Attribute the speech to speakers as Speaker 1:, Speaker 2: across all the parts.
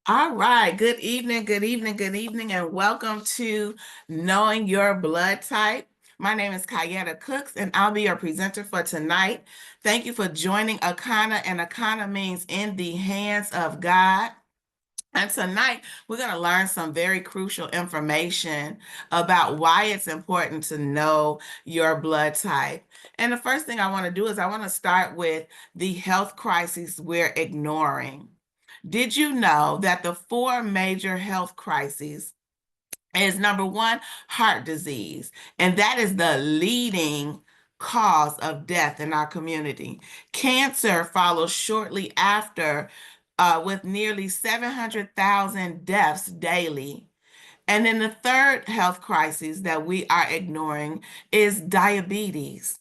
Speaker 1: All right. Good evening, good evening, good evening, and welcome to Knowing Your Blood Type. My name is Kayaetta Cooks, and I'll be your presenter for tonight. Thank you for joining Akana, and Akana means in the hands of God. And tonight, we're going to learn some very crucial information about why it's important to know your blood type. And the first thing I want to do is I want to start with the health crises we're ignoring. Did you know that the four major health crises is number one, heart disease, and that is the leading cause of death in our community. Cancer follows shortly after, with nearly 700,000 deaths daily. And then the third health crisis that we are ignoring is diabetes.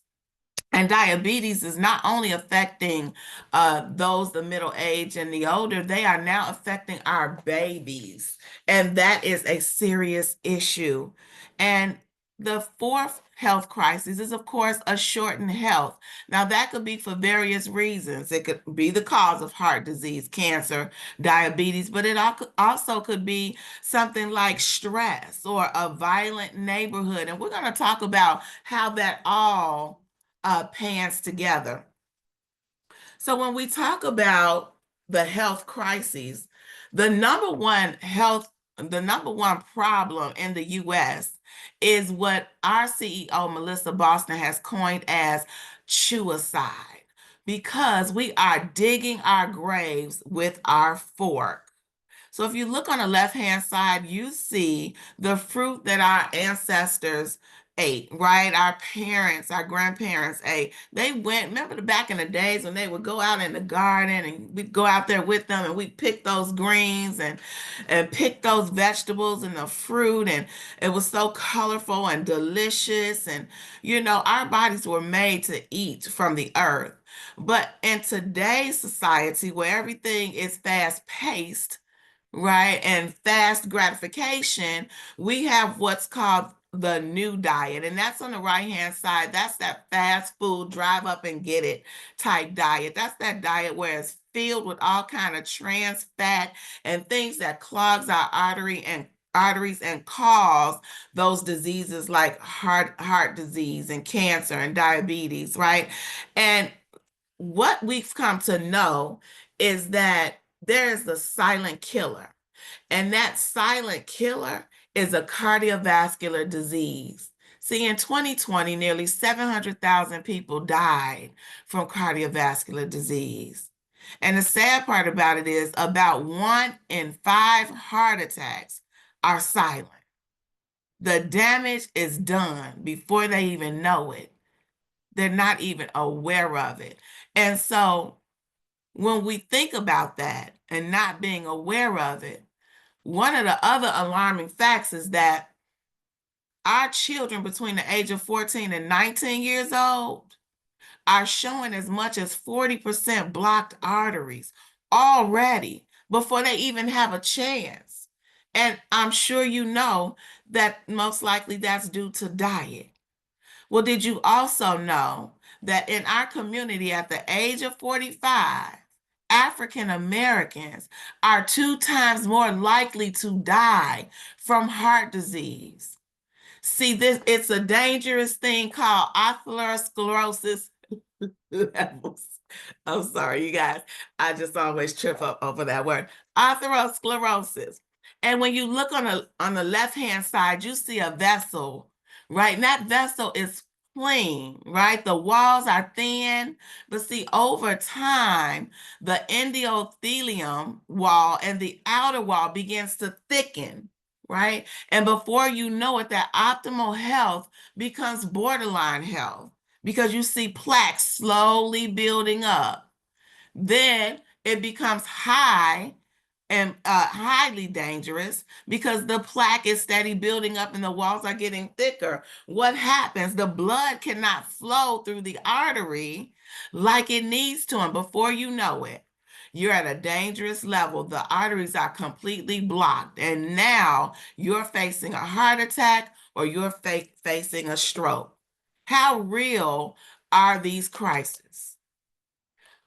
Speaker 1: And diabetes is not only affecting those the middle age and the older, they are now affecting our babies. And that is a serious issue. And the fourth health crisis is, of course, a shortened health. Now, that could be for various reasons. It could be the cause of heart disease, cancer, diabetes, but it also could be something like stress or a violent neighborhood. And we're going to talk about how that all pans together. So when we talk about the health crises, the number one problem in the US is what our CEO Melissa Boston has coined as chewicide, because we are digging our graves with our fork. So if you look on the left-hand side, you see the fruit that our ancestors ate, right? Our parents, our grandparents ate. They went, remember back in the days when they would go out in the garden and we'd go out there with them and we'd pick those greens and pick those vegetables and the fruit, and it was so colorful and delicious. And our bodies were made to eat from the earth. But in today's society where everything is fast paced, right, and fast gratification, we have what's called the new diet. And that's on the right hand side. That's that fast food, drive up and get it type diet. That's that diet where it's filled with all kind of trans fat and things that clogs our arteries and cause those diseases like heart disease and cancer and diabetes, right? And what we've come to know is that there is the silent killer, and that silent killer is a cardiovascular disease. See, in 2020, nearly 700,000 people died from cardiovascular disease. And the sad part about it is about 1 in 5 heart attacks are silent. The damage is done before they even know it. They're not even aware of it. And so when we think about that and not being aware of it, one of the other alarming facts is that our children between the age of 14 and 19 years old are showing as much as 40% blocked arteries already before they even have a chance. And I'm sure you know that most likely that's due to diet. Well, did you also know that in our community at the age of 45, African Americans are 2 times more likely to die from heart disease? See, it's a dangerous thing called atherosclerosis levels. I'm sorry, you guys. I just always trip up over that word. Atherosclerosis. And when you look on the left-hand side, you see a vessel, right? And that vessel is clean, right? The walls are thin, but see, over time, the endothelium wall and the outer wall begins to thicken, right? And before you know it, that optimal health becomes borderline health, because you see plaques slowly building up. Then it becomes high and highly dangerous because the plaque is steady building up and the walls are getting thicker. What happens? The blood cannot flow through the artery like it needs to. And before you know it, you're at a dangerous level. The arteries are completely blocked. And now you're facing a heart attack or you're facing a stroke. How real are these crises?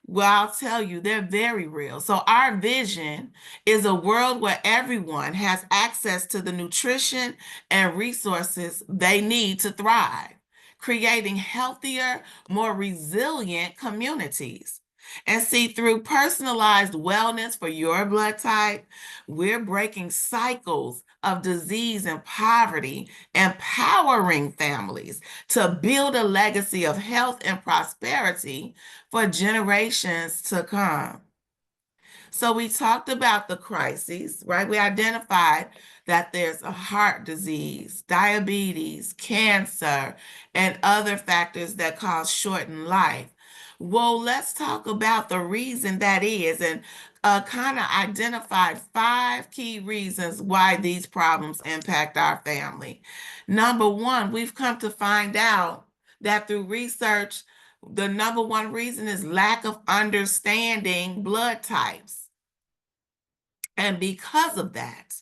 Speaker 1: Well, I'll tell you, they're very real. So, our vision is a world where everyone has access to the nutrition and resources they need to thrive, creating healthier, more resilient communities. And see, through personalized wellness for your blood type, we're breaking cycles of disease and poverty, empowering families to build a legacy of health and prosperity for generations to come. So we talked about the crises, right? We identified that there's a heart disease, diabetes, cancer, and other factors that cause shortened life. Well, let's talk about the reason that is, and kind of identified 5 key reasons why these problems impact our family. Number one, we've come to find out that through research, the number one reason is lack of understanding blood types. And because of that,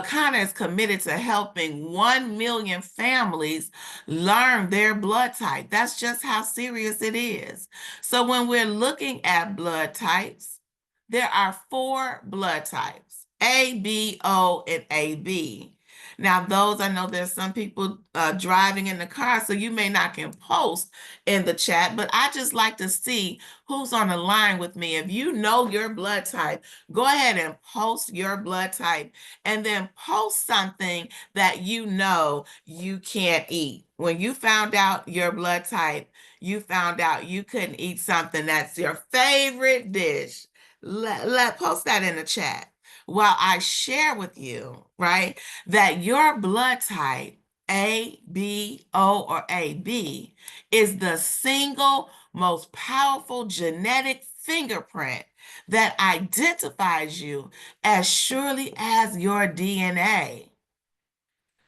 Speaker 1: Kana is committed to helping 1 million families learn their blood type. That's just how serious it is. So when we're looking at blood types, there are 4 blood types: A, B, O, and AB. Now, those, I know there's some people driving in the car, so you may not can post in the chat, but I just like to see who's on the line with me. If you know your blood type, go ahead and post your blood type, and then post something that you know you can't eat. When you found out your blood type, you found out you couldn't eat something that's your favorite dish. Let post that in the chat while I share with you, right, that your blood type, A, B, O, or AB, is the single most powerful genetic fingerprint that identifies you as surely as your DNA.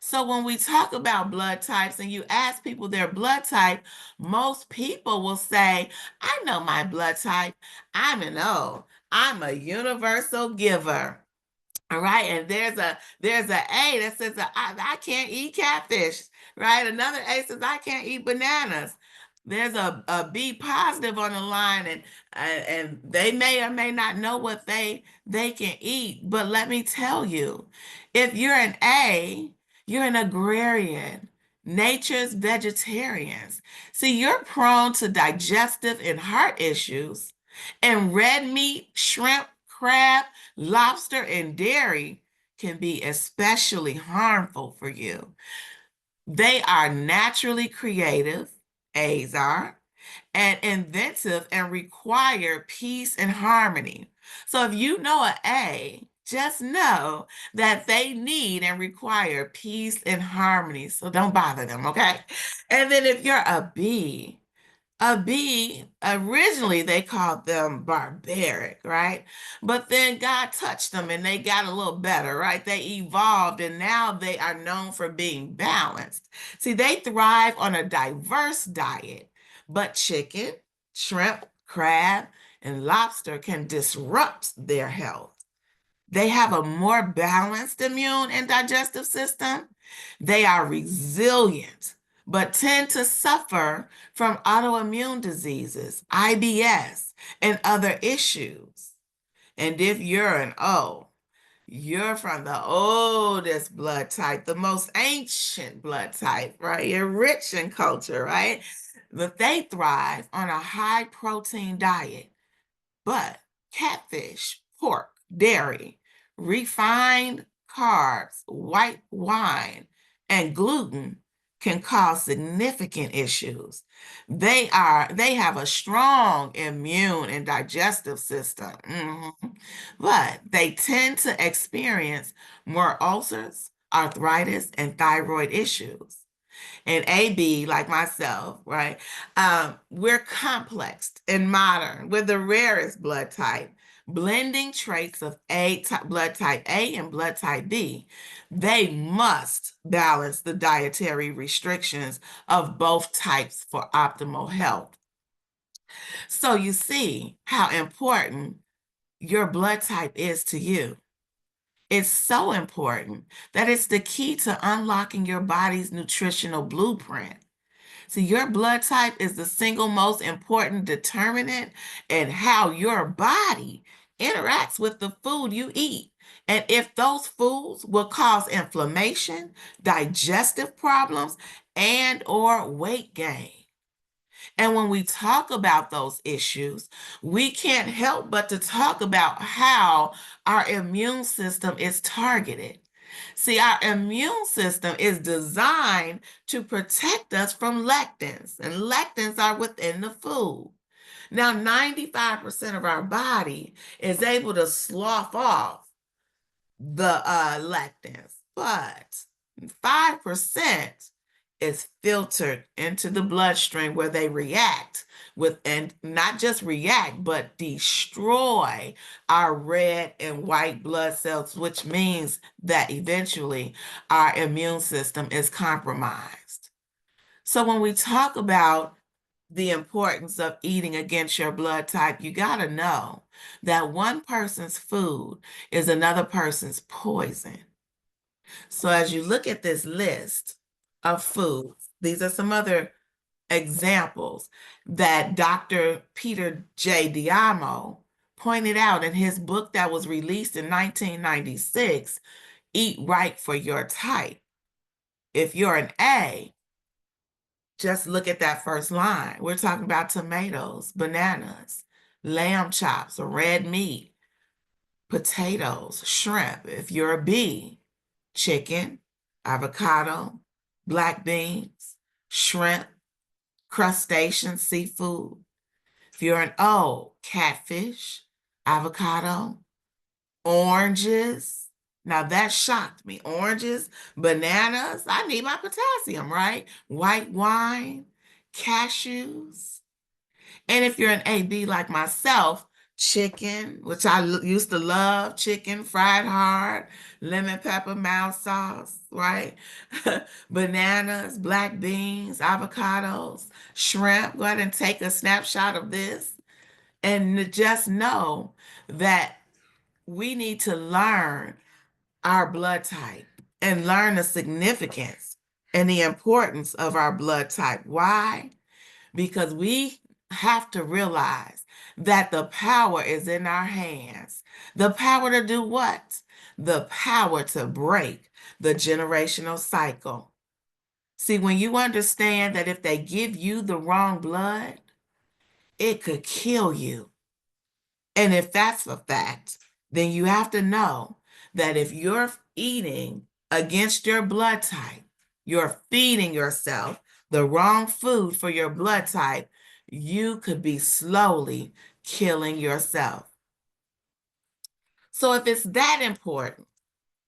Speaker 1: So when we talk about blood types and you ask people their blood type, most people will say, I know my blood type. I'm an O. I'm a universal giver. All right, and there's a A that says I can't eat catfish, right? Another A says I can't eat bananas. There's a B positive on the line, and they may or may not know what they can eat. But let me tell you, if you're an A, you're an agrarian, nature's vegetarians. See, you're prone to digestive and heart issues, and red meat, shrimp, crab, lobster, and dairy can be especially harmful for you. They are naturally creative, A's are, and inventive and require peace and harmony. So if you know an A, just know that they need and require peace and harmony. So don't bother them, okay? And then if you're a B, originally they called them barbaric, right? But then God touched them and they got a little better, right? They evolved and now they are known for being balanced. See, they thrive on a diverse diet, but chicken, shrimp, crab, and lobster can disrupt their health. They have a more balanced immune and digestive system. They are resilient, but tend to suffer from autoimmune diseases, IBS, and other issues. And if you're an O, you're from the oldest blood type, the most ancient blood type, right? You're rich in culture, right? But they thrive on a high protein diet. But catfish, pork, dairy, refined carbs, white wine, and gluten can cause significant issues. They have a strong immune and digestive system. But they tend to experience more ulcers, arthritis, and thyroid issues. And AB, like myself, right? We're complex and modern with the rarest blood type, blending traits of blood type A and blood type B. They must balance the dietary restrictions of both types for optimal health. So you see how important your blood type is to you. It's so important that it's the key to unlocking your body's nutritional blueprint. See, your blood type is the single most important determinant in how your body interacts with the food you eat. And if those foods will cause inflammation, digestive problems, and or weight gain. And when we talk about those issues, we can't help but to talk about how our immune system is targeted. See, our immune system is designed to protect us from lectins, and lectins are within the food. Now, 95% of our body is able to slough off the lectins, but 5% is filtered into the bloodstream where they react with, and not just react, but destroy our red and white blood cells, which means that eventually our immune system is compromised. So when we talk about the importance of eating against your blood type, you got to know that one person's food is another person's poison. So as you look at this list of foods, these are some other examples that Dr. Peter J. Diamo pointed out in his book that was released in 1996, Eat Right for Your Type. If you're an A, just look at that first line. We're talking about tomatoes, bananas, lamb chops, or red meat, potatoes, shrimp. If you're a B, chicken, avocado, black beans, shrimp, crustaceans, seafood. If you're an O, catfish, avocado, oranges. Now that shocked me. Oranges, bananas. I need my potassium, right? White wine, cashews. And if you're an AB like myself, chicken, which I used to love, chicken, fried hard, lemon pepper, mild sauce, right? Bananas, black beans, avocados, shrimp. Go ahead and take a snapshot of this and just know that we need to learn our blood type and learn the significance and the importance of our blood type. Why? Because we have to realize that the power is in our hands. The power to do what? The power to break the generational cycle. See, when you understand that if they give you the wrong blood, it could kill you. And if that's a fact, then you have to know that if you're eating against your blood type, you're feeding yourself the wrong food for your blood type, you could be slowly killing yourself. So if it's that important,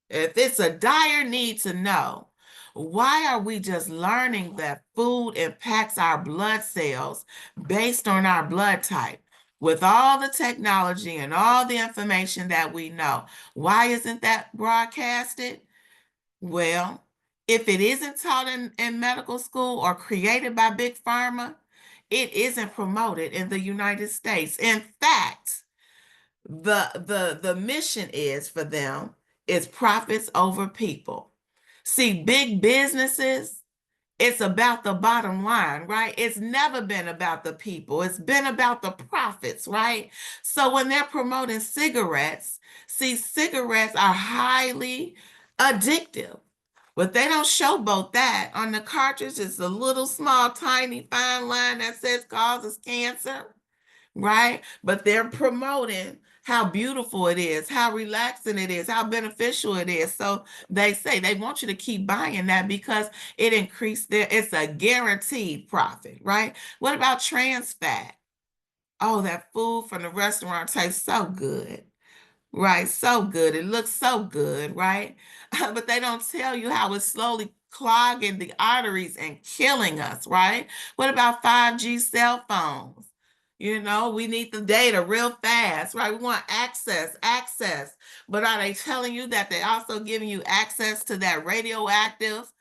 Speaker 1: if it's a dire need to know, why are we just learning that food impacts our blood cells based on our blood type? With all the technology and all the information that we know, why isn't that broadcasted? Well, if it isn't taught in medical school or created by Big Pharma, it isn't promoted in the United States. In fact, the mission is for them is profits over people. See, big businesses, it's about the bottom line, right? It's never been about the people. It's been about the profits, right? So when they're promoting cigarettes, see, cigarettes are highly addictive. But they don't showboat that. On the cartridge, it's a little small, tiny, fine line that says causes cancer, right? But they're promoting how beautiful it is, how relaxing it is, how beneficial it is. So they say they want you to keep buying that because it increased it's a guaranteed profit, right? What about trans fat? Oh, that food from the restaurant tastes so good. Right, so good. It looks so good, right? But they don't tell you how it's slowly clogging the arteries and killing us, right? What about 5G cell phones? You know, we need the data real fast, right? We want access, access. But are they telling you that they're also giving you access to that radioactive,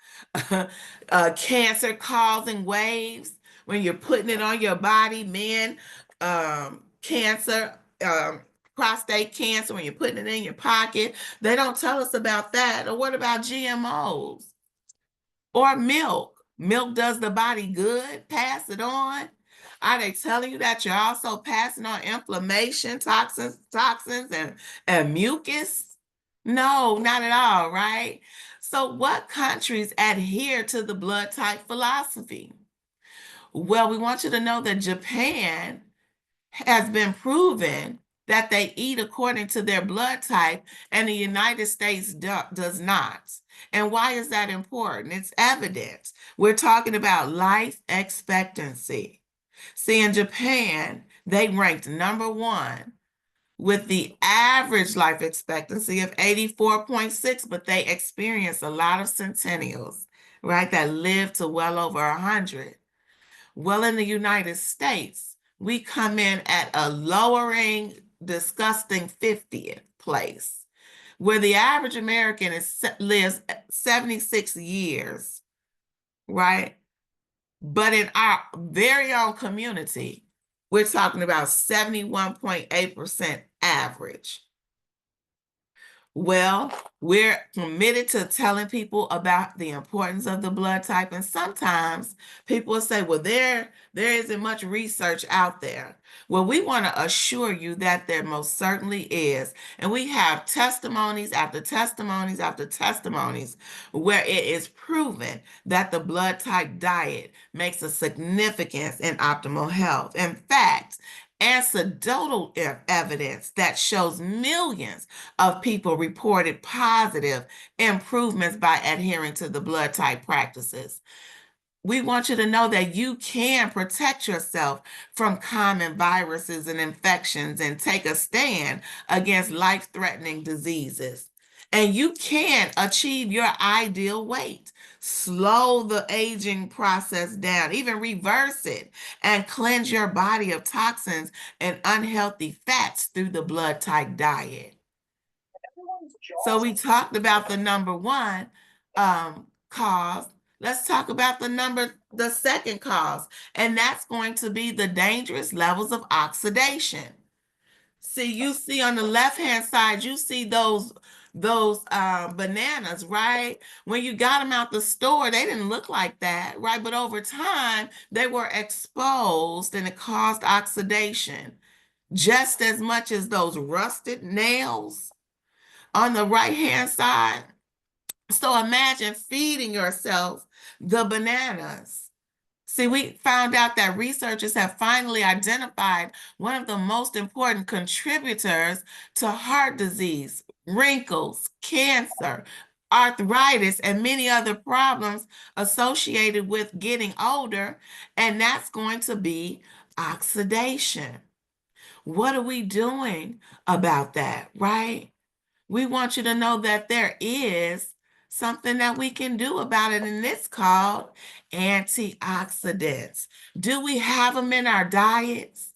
Speaker 1: cancer-causing waves when you're putting it on your body, men, cancer, prostate cancer when you're putting it in your pocket. They don't tell us about that. Or what about GMOs or milk? Milk does the body good, pass it on. Are they telling you that you're also passing on inflammation, toxins and mucus? No, not at all, right? So what countries adhere to the blood type philosophy? Well, we want you to know that Japan has been proven that they eat according to their blood type, and the United States does not. And why is that important? It's evident. We're talking about life expectancy. See, in Japan, they ranked number one with the average life expectancy of 84.6, but they experienced a lot of centennials, right, that lived to well over 100. Well, in the United States, we come in at a lowering, disgusting 50th place, where the average American lives 76 years, right? But in our very own community, we're talking about 71.8% average. Well, we're committed to telling people about the importance of the blood type. And sometimes people will say, well, there isn't much research out there. Well, we want to assure you that there most certainly is. And we have testimonies after testimonies after testimonies where it is proven that the blood type diet makes a significance in optimal health. In fact, anecdotal evidence that shows millions of people reported positive improvements by adhering to the blood type practices. We want you to know that you can protect yourself from common viruses and infections and take a stand against life-threatening diseases. And you can achieve your ideal weight, slow the aging process down, even reverse it, and cleanse your body of toxins and unhealthy fats through the blood type diet. So we talked about the number one cause. Let's talk about the second cause, and that's going to be the dangerous levels of oxidation. See, you see on the left-hand side, you see those bananas, right? When you got them out the store, they didn't look like that, right? But over time, they were exposed and it caused oxidation, just as much as those rusted nails on the right-hand side. So imagine feeding yourself the bananas. See, we found out that researchers have finally identified one of the most important contributors to heart disease, wrinkles, cancer, arthritis, and many other problems associated with getting older, and that's going to be oxidation. What are we doing about that, right? We want you to know that there is something that we can do about it, and it's called antioxidants. Do we have them in our diets?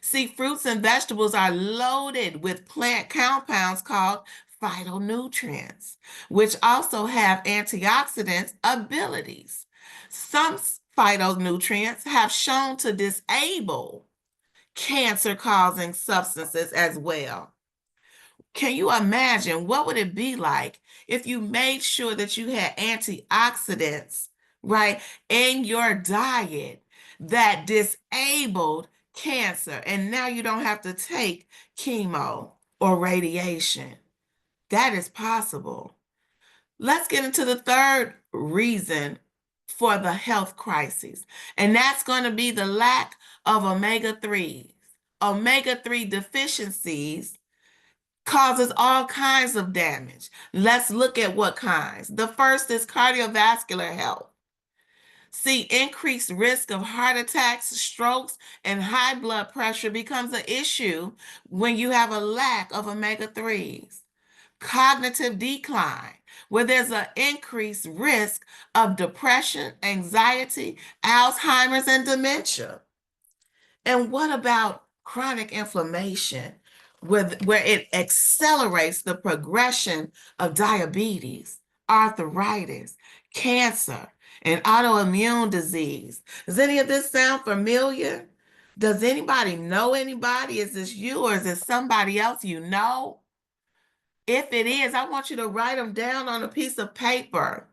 Speaker 1: See, fruits and vegetables are loaded with plant compounds called phytonutrients, which also have antioxidant abilities. Some phytonutrients have shown to disable cancer-causing substances as well. Can you imagine what would it be like if you made sure that you had antioxidants, right, in your diet that disabled cancer, and now you don't have to take chemo or radiation? That is possible. Let's get into the third reason for the health crisis, and that's going to be the lack of omega-3s. Omega-3 deficiencies causes all kinds of damage. Let's look at what kinds. The first is cardiovascular health. See, increased risk of heart attacks, strokes, and high blood pressure becomes an issue when you have a lack of omega-3s. Cognitive decline, where there's an increased risk of depression, anxiety, Alzheimer's, and dementia. And what about chronic inflammation, where it accelerates the progression of diabetes, arthritis, cancer, and autoimmune disease? Does any of this sound familiar? Does anybody know anybody? Is this you or is it somebody else you know? If it is, I want you to write them down on a piece of paper.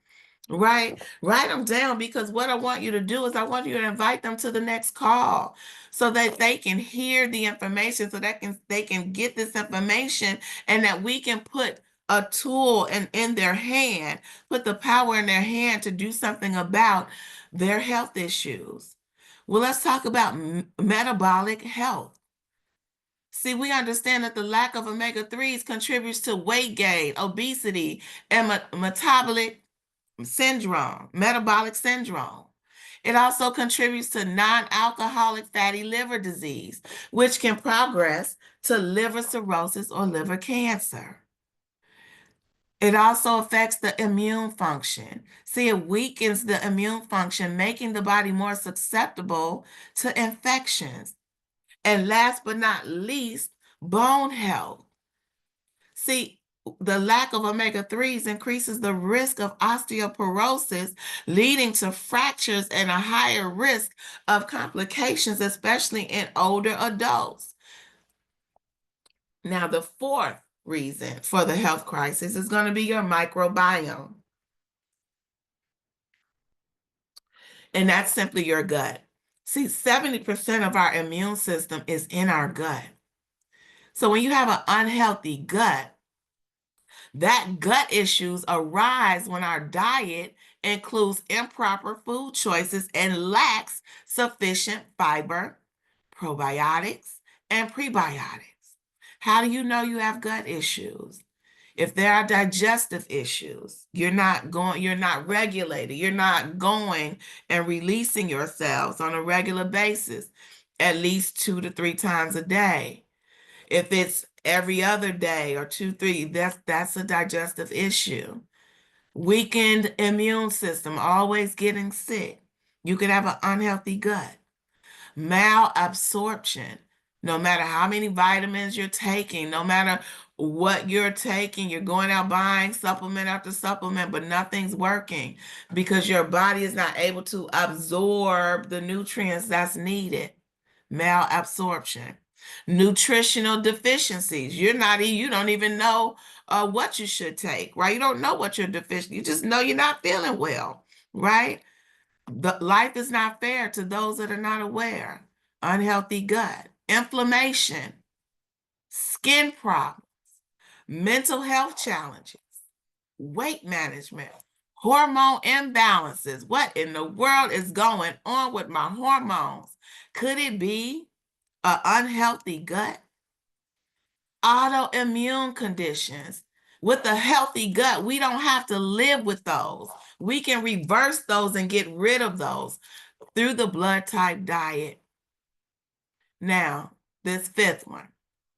Speaker 1: Right? Write them down, because what I want you to do is I want you to invite them to the next call so that they can hear the information, so that they can get this information, and that we can put a tool in their hand, put the power in their hand to do something about their health issues. Well, let's talk about metabolic health. See, we understand that the lack of omega-3s contributes to weight gain, obesity, and metabolic syndrome. It also contributes to non-alcoholic fatty liver disease, which can progress to liver cirrhosis or liver cancer. It also affects the immune function. See, it weakens the immune function, making the body more susceptible to infections. And last but not least, bone health. See, the lack of omega-3s increases the risk of osteoporosis, leading to fractures and a higher risk of complications, especially in older adults. Now, the fourth reason for the health crisis is going to be your microbiome. And that's simply your gut. See, 70% of our immune system is in our gut. So when you have an unhealthy gut, that gut issues arise when our diet includes improper food choices and lacks sufficient fiber, probiotics, and prebiotics. How do you know you have gut issues? If there are digestive issues, you're not regulated, you're not going and releasing yourselves on a regular basis, at least 2 to 3 times a day. If it's every other day or 2, 3, that's a digestive issue. Weakened immune system, always getting sick. You could have an unhealthy gut. Malabsorption. No matter how many vitamins you're taking, no matter what you're taking, you're going out buying supplement after supplement, but nothing's working because your body is not able to absorb the nutrients that's needed. Malabsorption. Nutritional deficiencies. You don't even know what you should take, right? You don't know what you're deficient. You just know you're not feeling well, right? The life is not fair to those that are not aware. Unhealthy gut, inflammation, skin problems, mental health challenges, weight management, hormone imbalances. What in the world is going on with my hormones? Could it be an unhealthy gut? Autoimmune conditions. With a healthy gut, we don't have to live with those. We can reverse those and get rid of those through the blood type diet. Now, this fifth one,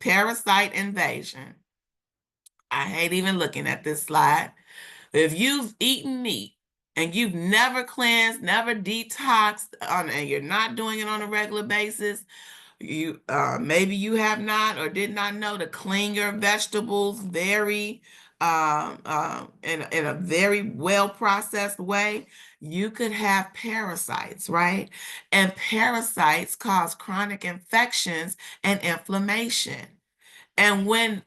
Speaker 1: parasite invasion. I hate even looking at this slide. If you've eaten meat and you've never cleansed, never detoxed, and you're not doing it on a regular basis, you maybe you have not or did not know to clean your vegetables very in a very well processed way, you could have parasites, right? And parasites cause chronic infections and inflammation. And when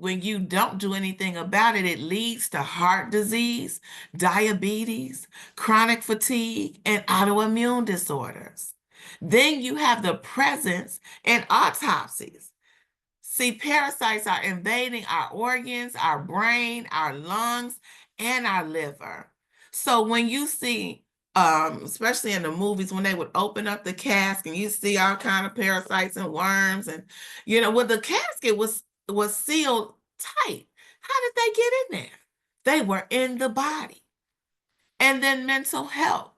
Speaker 1: you don't do anything about it, it leads to heart disease, diabetes, chronic fatigue, and autoimmune disorders. Then you have the presence and autopsies. See, parasites are invading our organs, our brain, our lungs, and our liver. So when you see, especially in the movies, when they would open up the cask and you see all kind of parasites and worms, and well, the casket was sealed tight. How did they get in there? They were in the body. And then mental health.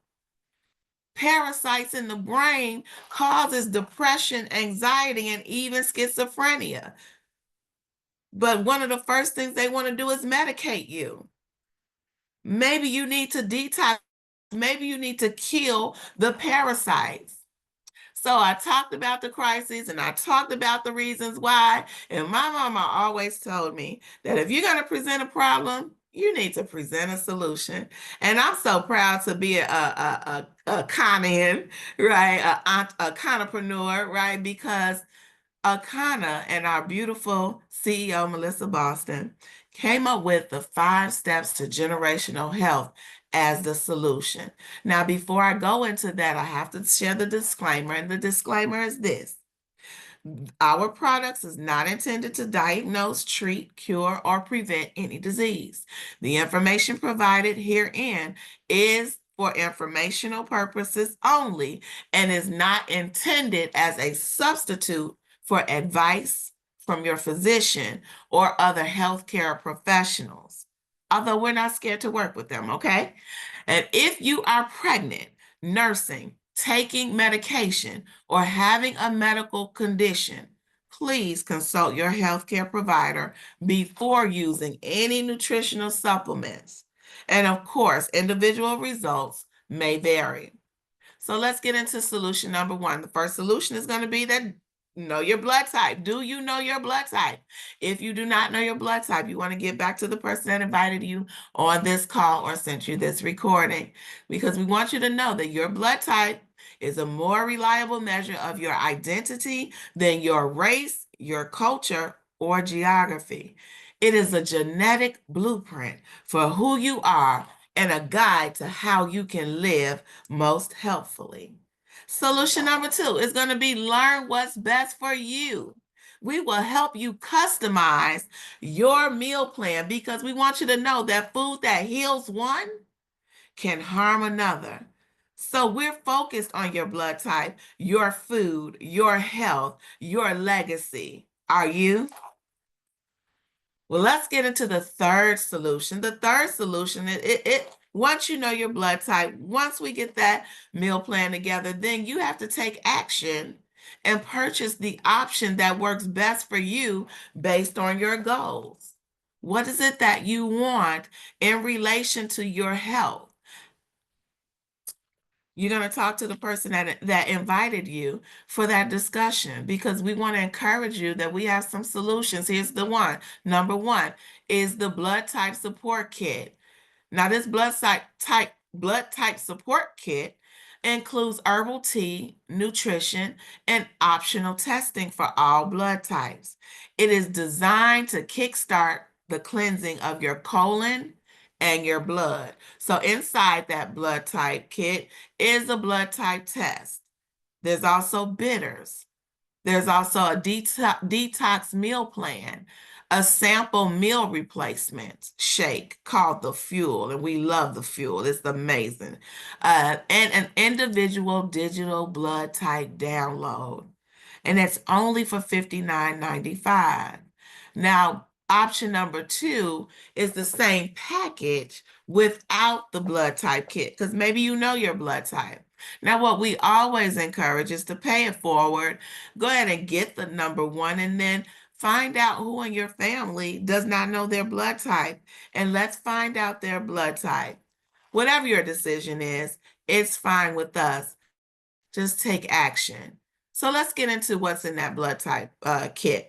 Speaker 1: Parasites in the brain causes depression, anxiety, and even schizophrenia. But one of the first things they want to do is medicate you. Maybe you need to detox. Maybe you need to kill the parasites. So I talked about the crises and I talked about the reasons why. And my mama always told me that if you're going to present a problem, you need to present a solution. And I'm so proud to be a con-in, right? A conopreneur, right? Because Akana and our beautiful CEO, Melissa Boston, came up with the 5 steps to generational health as the solution. Now, before I go into that, I have to share the disclaimer, and the disclaimer is this. Our products is not intended to diagnose, treat, cure, or prevent any disease. The information provided herein is for informational purposes only and is not intended as a substitute for advice from your physician or other healthcare professionals. Although we're not scared to work with them, okay? And if you are pregnant, nursing, taking medication, or having a medical condition, please consult your healthcare provider before using any nutritional supplements. And of course, individual results may vary. So let's get into solution number 1. The first solution is going to be that know your blood type. Do you know your blood type? If you do not know your blood type, you want to get back to the person that invited you on this call or sent you this recording, because we want you to know that your blood type is a more reliable measure of your identity than your race, your culture, or geography. It is a genetic blueprint for who you are and a guide to how you can live most helpfully. Solution number 2 is going to be learn what's best for you. We will help you customize your meal plan because we want you to know that food that heals one can harm another. So we're focused on your blood type, your food, your health, your legacy. Are you? Well, let's get into the third solution. The third solution is once you know your blood type, once we get that meal plan together, then you have to take action and purchase the option that works best for you based on your goals. What is it that you want in relation to your health? You're going to talk to the person that invited you for that discussion because we want to encourage you that we have some solutions. Here's the one. Number 1 is the blood type support kit. Now, this blood type support kit includes herbal tea, nutrition, and optional testing for all blood types. It is designed to kickstart the cleansing of your colon and your blood. So inside that blood type kit is a blood type test. There's also bitters. There's also a detox meal plan, a sample meal replacement shake called the Fuel, and we love the Fuel. It's amazing. And an individual digital blood type download, and it's only for $59.95. Now, option number 2 is the same package without the blood type kit, because maybe you know your blood type. Now, what we always encourage is to pay it forward. Go ahead and get the number 1 and then find out who in your family does not know their blood type. And let's find out their blood type. Whatever your decision is, it's fine with us. Just take action. So let's get into what's in that blood type kit.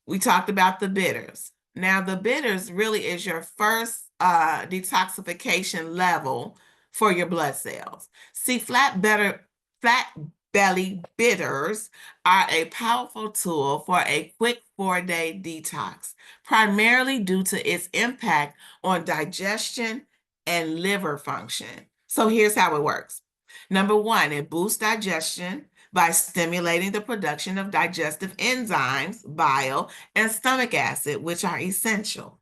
Speaker 1: We talked about the bitters. Now, the bitters really is your first detoxification level for your blood cells. See, flat belly bitters are a powerful tool for a quick 4-day detox, primarily due to its impact on digestion and liver function. So here's how it works. Number 1, it boosts digestion by stimulating the production of digestive enzymes, bile, and stomach acid, which are essential.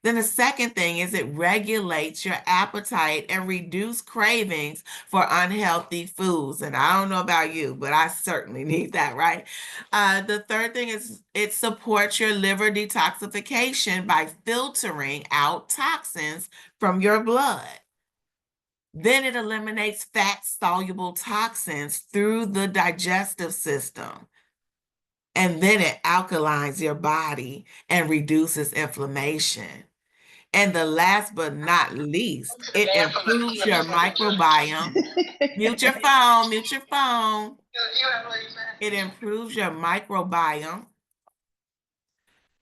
Speaker 1: Then the second thing is it regulates your appetite and reduce cravings for unhealthy foods. And I don't know about you, but I certainly need that, right? The third thing is it supports your liver detoxification by filtering out toxins from your blood. Then it eliminates fat-soluble toxins through the digestive system. And then it alkalines your body and reduces inflammation. And the last but not least, it improves your microbiome. Mute your phone, mute your phone. It improves your microbiome,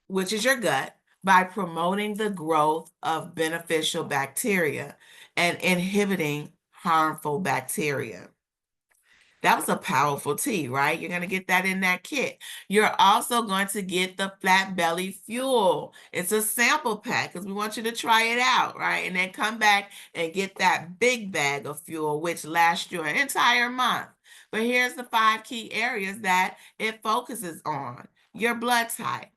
Speaker 1: which is your gut, by promoting the growth of beneficial bacteria and inhibiting harmful bacteria. That was a powerful tea, right? You're going to get that in that kit. You're also going to get the flat belly fuel. It's a sample pack because we want you to try it out, right? And then come back and get that big bag of fuel, which lasts you an entire month. But here's the 5 key areas that it focuses on: your blood type,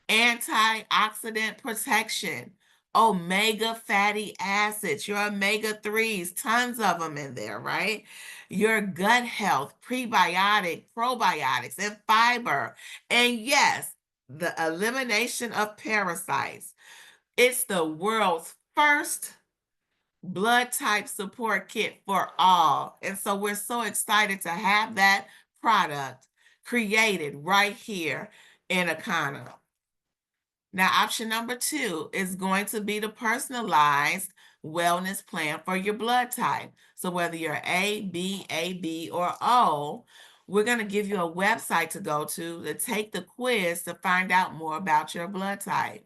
Speaker 1: antioxidant protection, omega fatty acids, your omega 3s, tons of them in there, right? Your gut health, prebiotic, probiotics, and fiber. And yes, the elimination of parasites. It's the world's first blood type support kit for all. And so we're so excited to have that product created right here in Akana. Now, option number 2 is going to be the personalized wellness plan for your blood type. So whether you're AB, or O, we're going to give you a website to go to take the quiz to find out more about your blood type.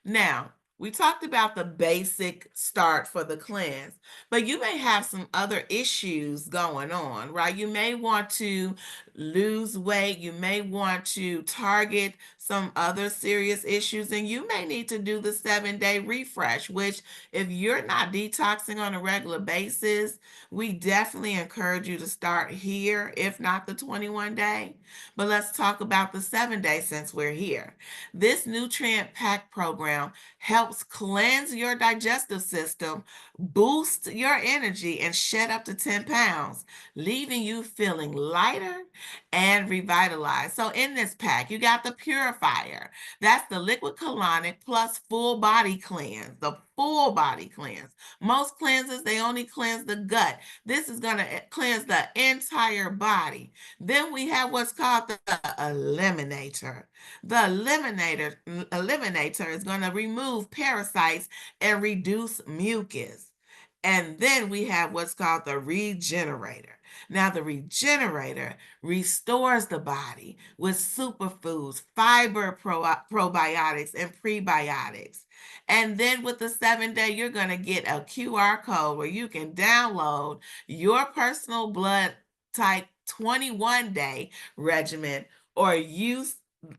Speaker 1: Now, we talked about the basic start for the cleanse, but you may have some other issues going on, right? You may want to lose weight. You may want to target some other serious issues, and you may need to do the 7-day refresh, which, if you're not detoxing on a regular basis, we definitely encourage you to start here, if not the 21-day. But let's talk about the 7-day since we're here. This nutrient pack program helps cleanse your digestive system, boost your energy, and shed up to 10 pounds, leaving you feeling lighter and revitalized. So in this pack, you got the purifier. That's the liquid colonic plus full body cleanse, the full body cleanse. Most cleanses, they only cleanse the gut. This is going to cleanse the entire body. Then we have what's called the eliminator. The eliminator is going to remove parasites and reduce mucus. And then we have what's called the regenerator. Now, the regenerator restores the body with superfoods, fiber, probiotics, and prebiotics. And then with the 7-day, you're going to get a QR code where you can download your personal blood type 21-day regimen, or use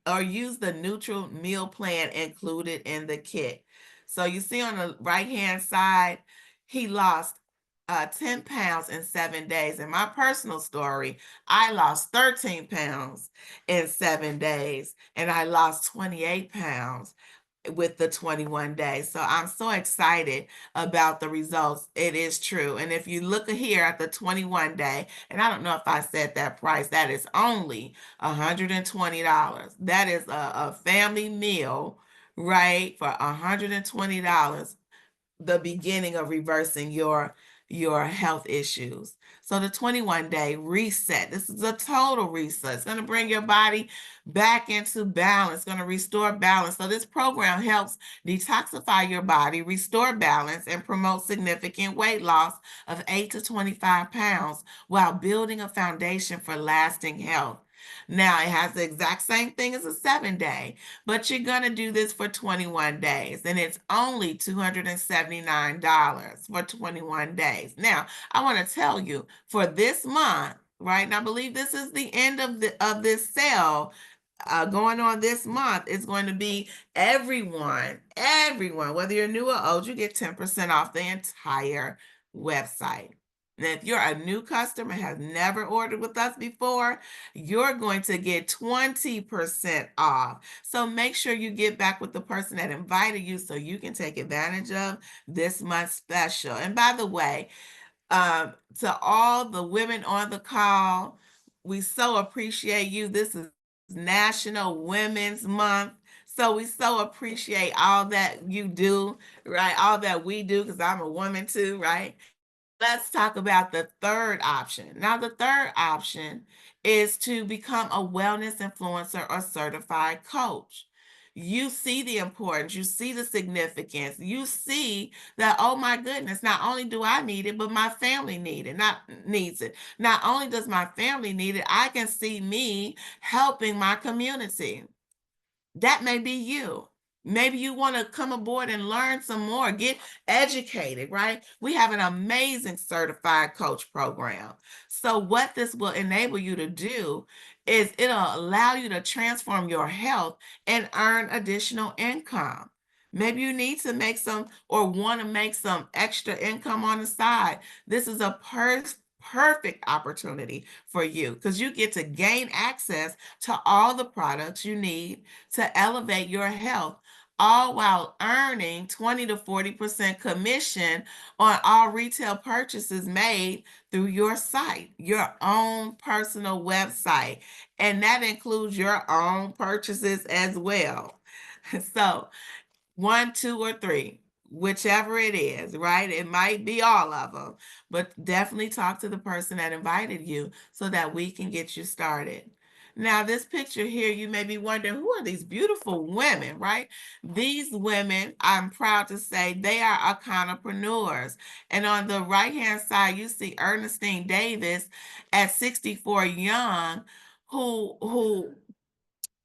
Speaker 1: the neutral meal plan included in the kit. So you see on the right-hand side, he lost 10 pounds in 7 days. In my personal story, I lost 13 pounds in 7 days, and I lost 28 pounds with the 21 days. So I'm so excited about the results. It is true. And if you look here at the 21-day, and I don't know if I said that price, that is only $120. That is a family meal, right, for $120, the beginning of reversing your health issues. So the 21-day reset, this is a total reset. It's going to bring your body back into balance. It's going to restore balance. So this program helps detoxify your body, restore balance, and promote significant weight loss of 8 to 25 pounds while building a foundation for lasting health. Now, it has the exact same thing as a 7-day, but you're going to do this for 21 days, and it's only $279 for 21 days. Now, I want to tell you, for this month, right, and I believe this is the end of this sale, going on this month, is going to be everyone, whether you're new or old, you get 10% off the entire website. And if you're a new customer, has never ordered with us before, you're going to get 20% off. So make sure you get back with the person that invited you so you can take advantage of this month's special. And by the way, to all the women on the call, we so appreciate you. This is National Women's Month. So we so appreciate all that you do, right? All that we do, because I'm a woman too, right? Let's talk about the third option. Now, the third option is to become a wellness influencer or certified coach. You see the importance, you see the significance, you see that, oh my goodness, not only do I need it, but my family needs it. Not only does my family need it, I can see me helping my community. That may be you. Maybe you want to come aboard and learn some more, get educated, right? We have an amazing certified coach program. So what this will enable you to do is it'll allow you to transform your health and earn additional income. Maybe you need to make some or want to make some extra income on the side. This is a perfect opportunity for you because you get to gain access to all the products you need to elevate your health, all while earning 20 to 40% commission on all retail purchases made through your site, your own personal website. And that includes your own purchases as well. So, one, two, or three, whichever it is, right? It might be all of them, but definitely talk to the person that invited you so that we can get you started. Now, this picture here, you may be wondering, who are these beautiful women, right? These women, I'm proud to say, they are entrepreneurs. And on the right-hand side, you see Ernestine Davis at 64 young, who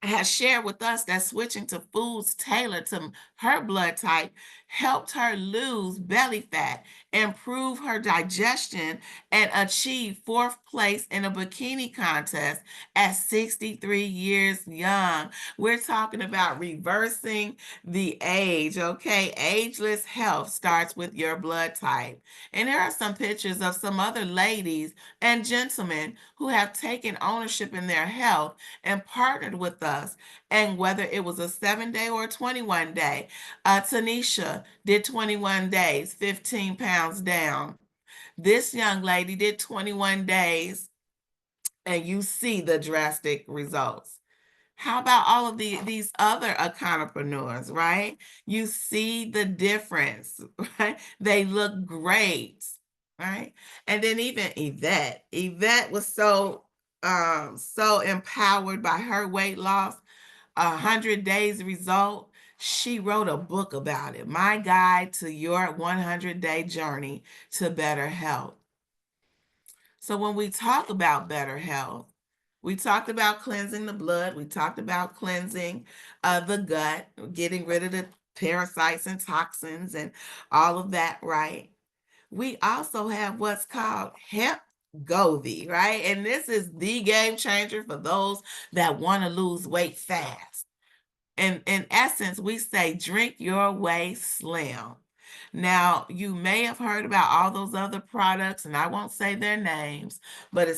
Speaker 1: has shared with us that switching to foods tailored to her blood type helped her lose belly fat, improve her digestion, and achieve fourth place in a bikini contest at 63 years young. We're talking about reversing the age, okay? Ageless health starts with your blood type. And there are some pictures of some other ladies and gentlemen who have taken ownership in their health and partnered with us. And whether it was a 7 day or a 21 day, Tanisha did 21 days, 15 pounds down. This young lady did 21 days, and you see the drastic results. How about all of these other entrepreneurs, right? You see the difference, right? They look great, right? And then even Yvette was so empowered by her weight loss, 100 days result. She wrote a book about it, My Guide to Your 100-Day Journey to Better Health. So when we talk about better health, we talked about cleansing the blood. We talked about cleansing the gut, getting rid of the parasites and toxins and all of that, right? We also have what's called hemp Govy, right? And this is the game changer for those that want to lose weight fast. And in essence, we say drink your way slim. Now, you may have heard about all those other products, and I won't say their names, but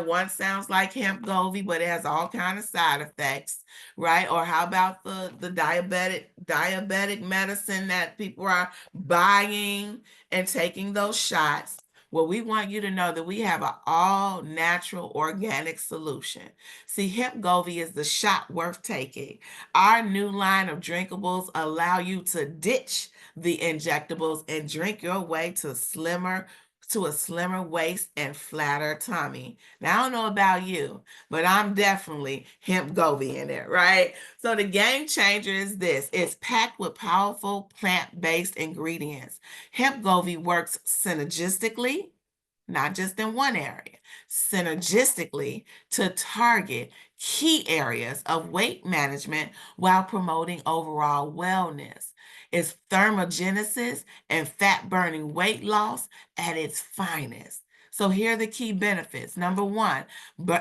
Speaker 1: one sounds like hemp Govy, but it has all kind of side effects, right? Or how about the diabetic medicine that people are buying and taking those shots? Well, we want you to know that we have an all natural organic solution. See, hemp Govy is the shot worth taking. Our new line of drinkables allow you to ditch the injectables and drink your way to a slimmer waist and flatter tummy. Now, I don't know about you, but I'm definitely hemp Govy in it, right? So the game changer is this. It's packed with powerful plant-based ingredients. Hemp Govy works synergistically, not just in one area, synergistically to target key areas of weight management while promoting overall wellness. It's thermogenesis and fat burning weight loss at its finest. So here are the key benefits. Number one,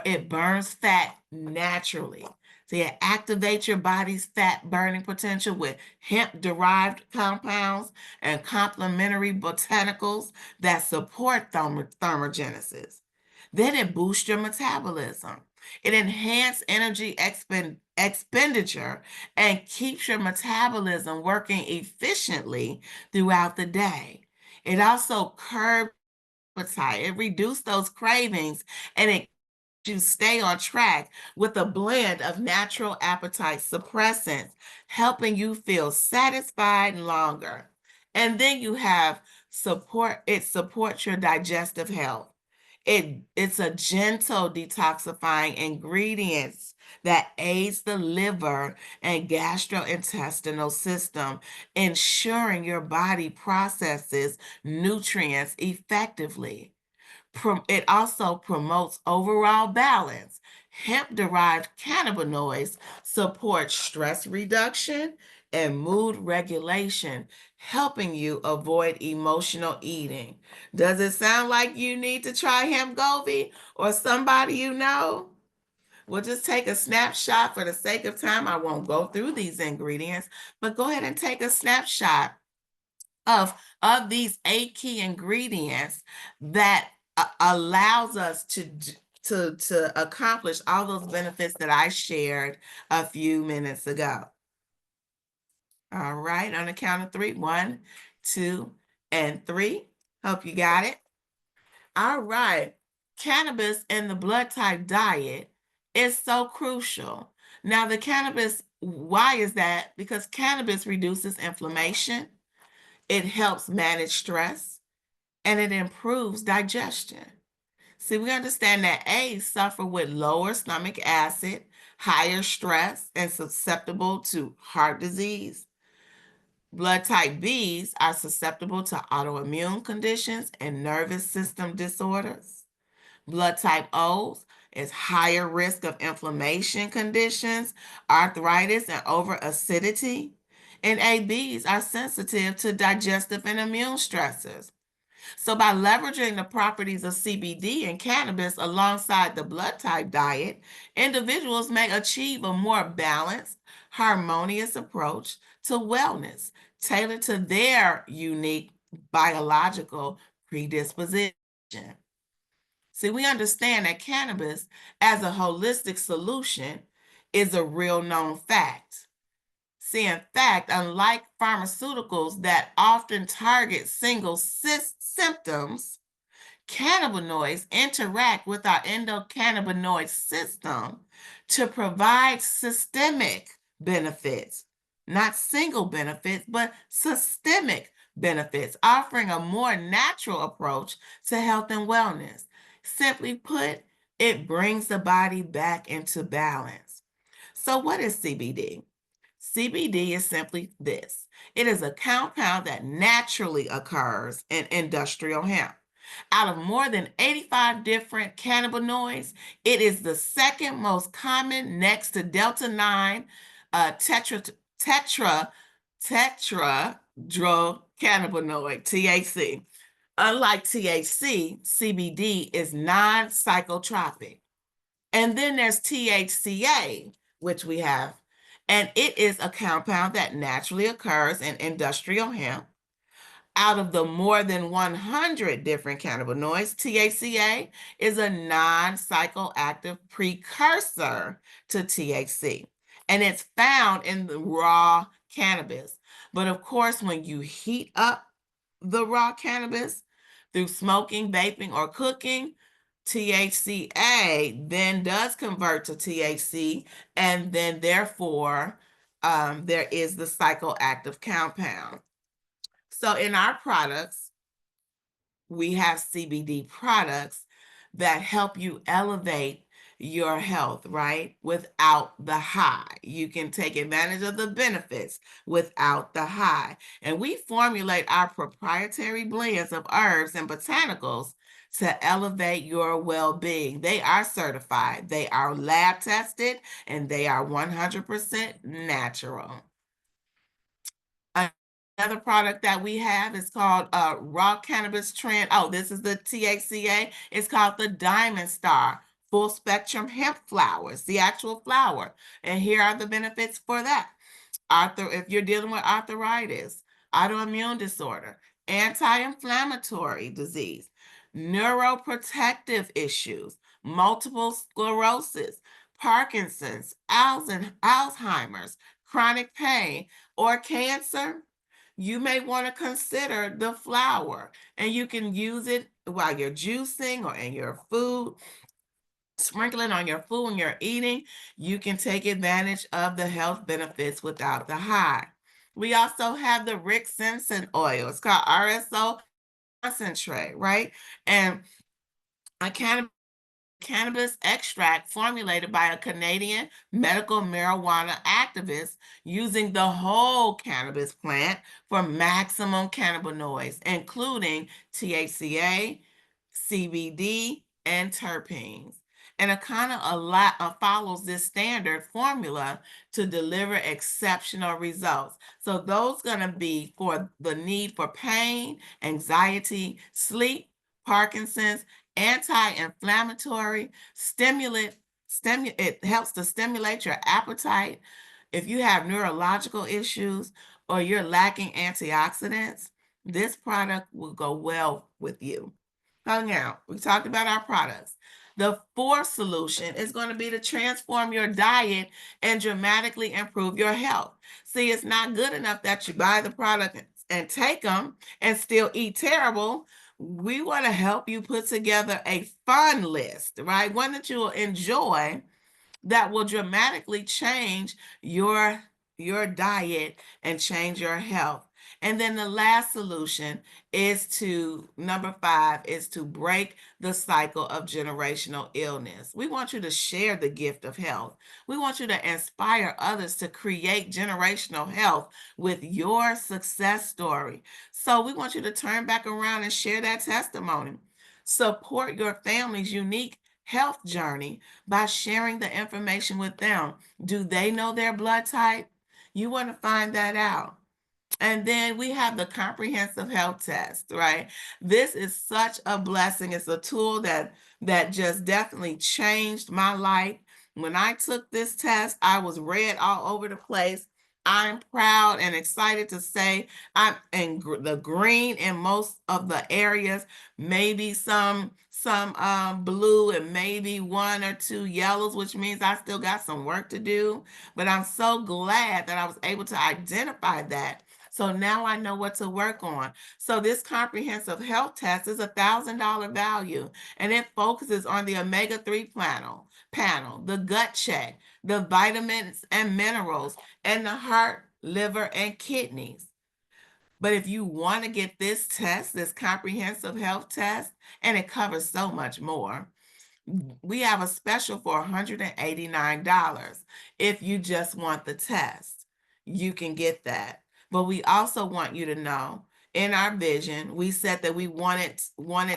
Speaker 1: it burns fat naturally. So it activates your body's fat burning potential with hemp derived compounds and complementary botanicals that support thermogenesis. Then it boosts your metabolism. It enhances energy expenditure and keeps your metabolism working efficiently throughout the day. It also curbs appetite. It reduces those cravings, and it you stay on track with a blend of natural appetite suppressants, helping you feel satisfied longer. And then you have it supports your digestive health. It's a gentle detoxifying ingredients that aids the liver and gastrointestinal system, ensuring your body processes nutrients effectively. It also promotes overall balance. hemp-derived cannabinoids support stress reduction and mood regulation, helping you avoid emotional eating. Does it sound like you need to try hemp Govi or somebody you know? We'll just take a snapshot for the sake of time. I won't go through these ingredients, but go ahead and take a snapshot of these 8 key ingredients that allows us to accomplish all those benefits that I shared a few minutes ago. All right, on the count of 3, 1, 2, and 3. Hope you got it. All right, cannabis in the blood type diet is so crucial. Now, the cannabis, why is that? Because cannabis reduces inflammation, it helps manage stress, and it improves digestion. See, we understand that A's suffer with lower stomach acid, higher stress, and susceptible to heart disease. Blood type Bs are susceptible to autoimmune conditions and nervous system disorders. Blood type O's is higher risk of inflammation conditions, arthritis, and over-acidity. And ABs are sensitive to digestive and immune stressors. So by leveraging the properties of CBD and cannabis alongside the blood type diet, individuals may achieve a more balanced, harmonious approach to wellness, tailored to their unique biological predisposition. See, we understand that cannabis as a holistic solution is a real known fact. See, in fact, unlike pharmaceuticals that often target single symptoms, cannabinoids interact with our endocannabinoid system to provide systemic benefits, not single benefits, but systemic benefits, offering a more natural approach to health and wellness. Simply put, it brings the body back into balance. So, what is CBD? CBD is simply this. It is a compound that naturally occurs in industrial hemp. Out of more than 85 different cannabinoids, it is the second most common next to Delta 9 tetrahydrocannabinoid, THC. Unlike THC, CBD is non-psychotropic. And then there's THCA, which we have, and it is a compound that naturally occurs in industrial hemp. Out of the more than 100 different cannabinoids, THCA is a non-psychoactive precursor to THC, and it's found in the raw cannabis. But of course, when you heat up the raw cannabis through smoking, vaping, or cooking, THCA then does convert to THC, and then therefore there is the psychoactive compound. So in our products, we have CBD products that help you elevate your health, right? Without the high. You can take advantage of the benefits without the high. And we formulate our proprietary blends of herbs and botanicals to elevate your well-being. They are certified, they are lab tested, and they are 100% natural. Another product that we have is called Raw Cannabis Trend. Oh, this is the THCA. It's called the Diamond Star Full Spectrum Hemp Flowers, the actual flower. And here are the benefits for that. If you're dealing with arthritis, autoimmune disorder, anti-inflammatory disease, neuroprotective issues, multiple sclerosis, Parkinson's, Alzheimer's, chronic pain, or cancer, you may want to consider the flower, and you can use it while you're juicing or in your food, sprinkle it on your food when you're eating. You can take advantage of the health benefits without the high. We also have the Rick Simpson oil. It's called RSO concentrate, right? And a cannabis extract formulated by a Canadian medical marijuana activist using the whole cannabis plant for maximum cannabinoids, including THCA, CBD, and terpenes. And Akana a lot follows this standard formula to deliver exceptional results. So those going to be for the need for pain, anxiety, sleep, Parkinson's, anti-inflammatory, it helps to stimulate your appetite. If you have neurological issues or you're lacking antioxidants, this product will go well with you. So now, we talked about our products. The fourth solution is going to be to transform your diet and dramatically improve your health. See, it's not good enough that you buy the product and take them and still eat terrible. We want to help you put together a fun list, right? One that you will enjoy that will dramatically change your diet and change your health. And then the last solution is to number 5 is to break the cycle of generational illness. We want you to share the gift of health. We want you to inspire others to create generational health with your success story. So we want you to turn back around and share that testimony. Support your family's unique health journey by sharing the information with them. Do they know their blood type? You want to find that out. And then we have the comprehensive health test, right? This is such a blessing. It's a tool that just definitely changed my life. When I took this test, I was red all over the place. I'm proud and excited to say I'm in the green in most of the areas, maybe some blue and maybe 1 or 2 yellows, which means I still got some work to do. But I'm so glad that I was able to identify that. So now I know what to work on. So this comprehensive health test is $1,000 value, and it focuses on the omega-3 panel, the gut check, the vitamins and minerals, and the heart, liver, and kidneys. But if you want to get this test, this comprehensive health test, and it covers so much more, we have a special for $189. If you just want the test, you can get that. But we also want you to know in our vision, we said that we want it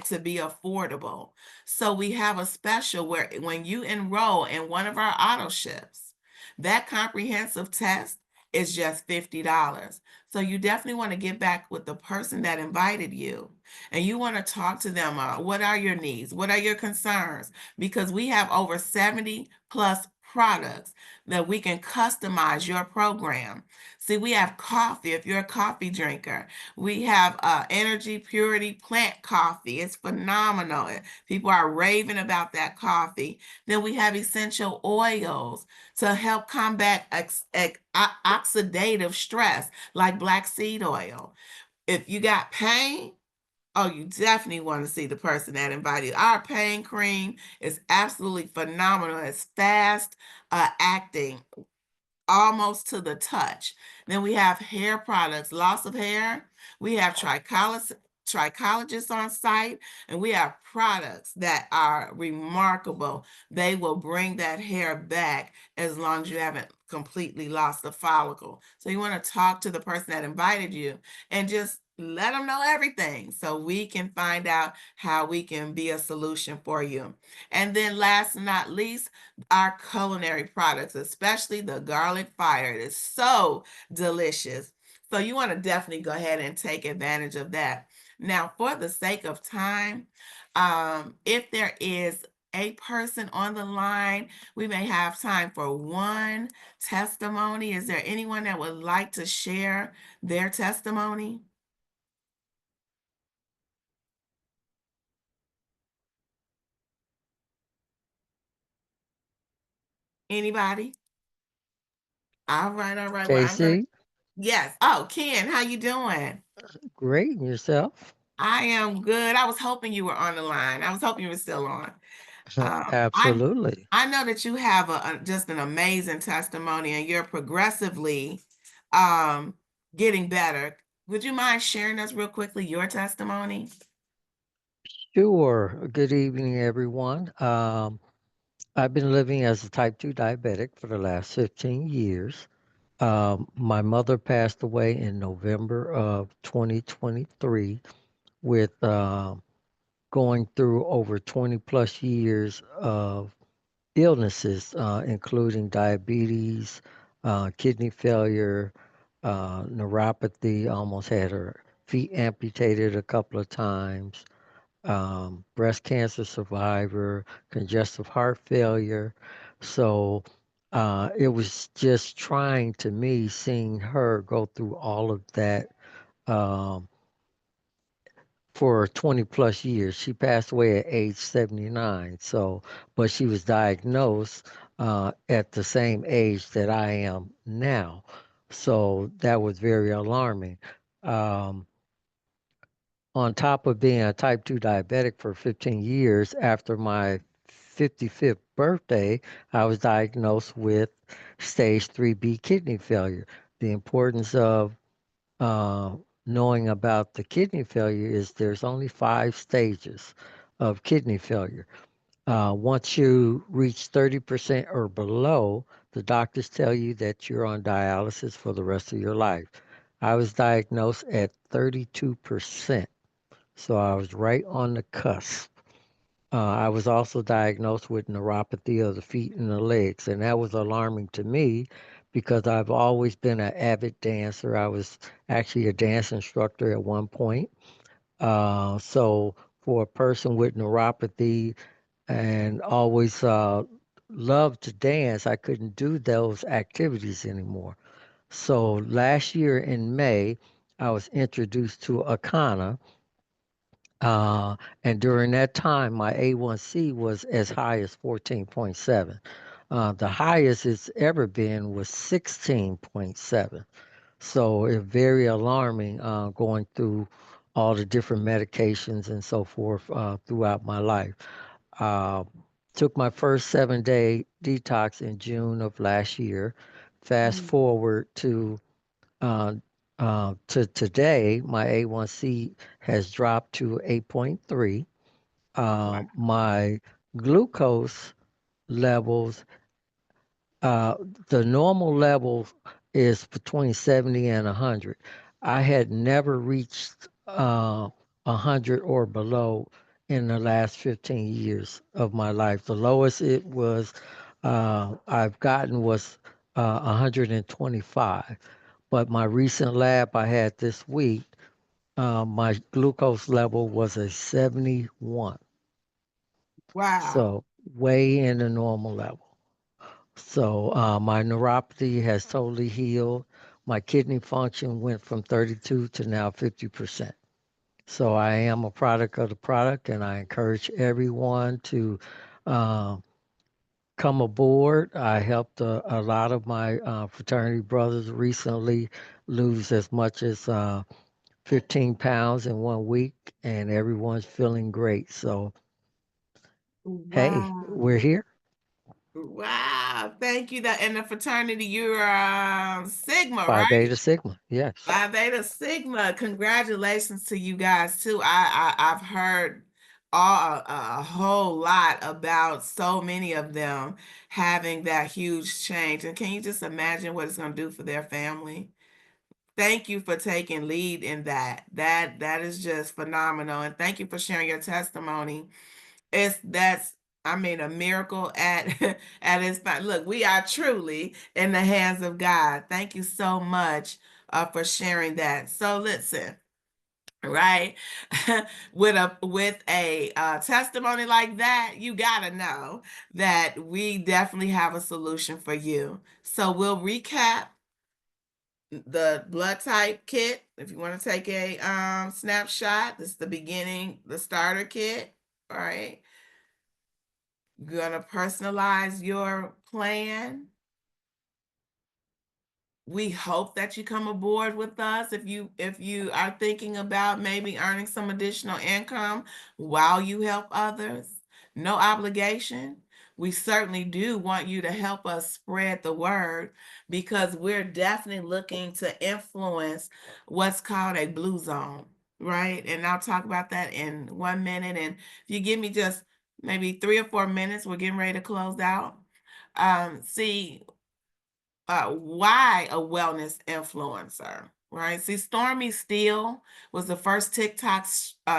Speaker 1: to be affordable. So we have a special where when you enroll in one of our auto ships, that comprehensive test is just $50. So you definitely want to get back with the person that invited you and you want to talk to them. What are your needs? What are your concerns? Because we have over 70 plus products that we can customize your program. See, we have coffee if you're a coffee drinker. We have energy purity plant coffee. It's phenomenal. People are raving about that coffee. Then we have essential oils to help combat oxidative stress like black seed oil. If you got pain, oh, you definitely want to see the person that invited you. Our pain cream is absolutely phenomenal. It's fast acting, almost to the touch. Then we have hair products, loss of hair. We have trichologists on site, and we have products that are remarkable. They will bring that hair back as long as you haven't completely lost the follicle. So you want to talk to the person that invited you and just let them know everything so we can find out how we can be a solution for you. And then last but not least, our culinary products, especially the garlic fire. It is so delicious. So you want to definitely go ahead and take advantage of that. Now, for the sake of time, if there is a person on the line, we may have time for one testimony. Is there anyone that would like to share their testimony? Anybody? All right, all right. Well, I'm gonna,
Speaker 2: Casey,
Speaker 1: yes. Oh, Ken, how you doing?
Speaker 2: great. And yourself?
Speaker 1: I am good. I was hoping you were on the line. I was hoping you were still on. I
Speaker 2: Absolutely.
Speaker 1: I know that you have just an amazing testimony and you're progressively um getting better. Would you mind sharing us real quickly your testimony?
Speaker 2: Sure. Good evening, everyone. I've been living as a type 2 diabetic for the last 15 years. My mother passed away in November of 2023 with going through over 20 plus years of illnesses, including diabetes, kidney failure, neuropathy, almost had her feet amputated a couple of times, breast cancer survivor, congestive heart failure. So it was just trying to me seeing her go through all of that um, for 20 plus years. She passed away at age 79. So, but she was diagnosed at the same age that I am now. So that was very alarming. Um, on top of being a type 2 diabetic for 15 years, after my 55th birthday, I was diagnosed with stage 3B kidney failure. The importance of uh, knowing about the kidney failure is there's only 5 stages of kidney failure. Once you reach 30% or below, the doctors tell you that you're on dialysis for the rest of your life. I was diagnosed at 32%, so I was right on the cusp. I was also diagnosed with neuropathy of the feet and the legs, and that was alarming to me because I've always been an avid dancer. I was actually a dance instructor at one point. So for a person with neuropathy and always loved to dance, I couldn't do those activities anymore. So last year in May, I was introduced to Akana, and during that time, my A1C was as high as 14.7. The highest it's ever been was 16.7. So it's very alarming going through all the different medications and so forth throughout my life. Uh, Took my first 7-day detox in June of last year. Fast
Speaker 1: Mm.
Speaker 2: forward uh, to today, my A1C has dropped to 8.3.
Speaker 1: Wow.
Speaker 2: My glucose levels, uh, the normal level is between 70 and 100. I had never reached 100 or below in the last 15 years of my life. The lowest it was I've gotten was 125. But my recent lab I had this week, my glucose level was a 71.
Speaker 1: Wow.
Speaker 2: So way in the normal level. So my neuropathy has totally healed. My kidney function went from 32 to now 50%. So I am a product of the product, and I encourage everyone to uh, come aboard. I helped a lot of my fraternity brothers recently lose as much as 15 pounds in 1 week, and everyone's feeling great. So, hey,
Speaker 1: Wow.
Speaker 2: we're here.
Speaker 1: Wow. Thank you. That in the fraternity, you're Sigma,
Speaker 2: Phi
Speaker 1: right?
Speaker 2: Beta Sigma. Yes.
Speaker 1: Phi Beta Sigma. Congratulations to you guys too. I've heard a whole lot about so many of them having that huge change. And can you just imagine what it's going to do for their family? Thank you for taking lead in that. That is just phenomenal. And thank you for sharing your testimony. That's I mean a miracle at at its fine. Look, we are truly in the hands of God. Thank you so much for sharing that. So listen, right? With a testimony like that, you gotta know that we definitely have a solution for you. So we'll recap the blood type kit. If you want to take a snapshot, this is the beginning, the starter kit. All right. You're gonna personalize your plan. We hope that you come aboard with us if you are thinking about maybe earning some additional income while you help others. No obligation. We certainly do want you to help us spread the word because we're definitely looking to influence what's called a blue zone, right? And I'll talk about that in 1 minute. And if you give me just maybe 3 or 4 minutes, we're getting ready to close out. See, why a wellness influencer, right? See, Stormy Steele was the first TikTok